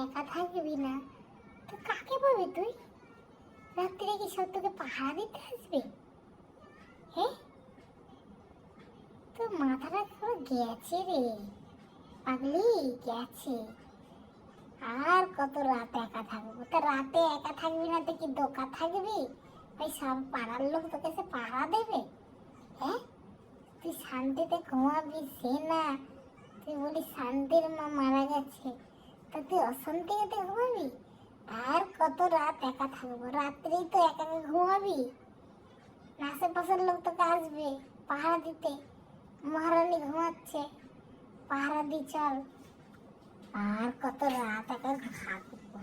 একা থাকবি না তো কাকে পাবি তুই? রাত্রে কি সব তোকে পাহারা দিতে আসবে? হ্যাঁ, তোর মাথাটা পুরো গেছে রে পাগলি, গেছে। আর কত রাত একা থাকবো? তা রাতে একা থাকবি না তো কি দোকা থাকবি? ওই সব পাড়ার লোক তোকে সে পাহারা দেবে? হ্যাঁ, তুই শান্তিতে ঘুমাবি সে না, তুই বলি শান্তির মা মারা গেছে, তা তুই অশান্তিতে ঘুমাবি? আর কত রাত একা থাকবো? রাত্রেই তো একা একা ঘুমাবি, আশেপাশের লোক তোকে আসবে পাহারা দিতে। মহারানী ঘুমাচ্ছে, পাহারা দি চল। আর কত রাত একা থাকবো?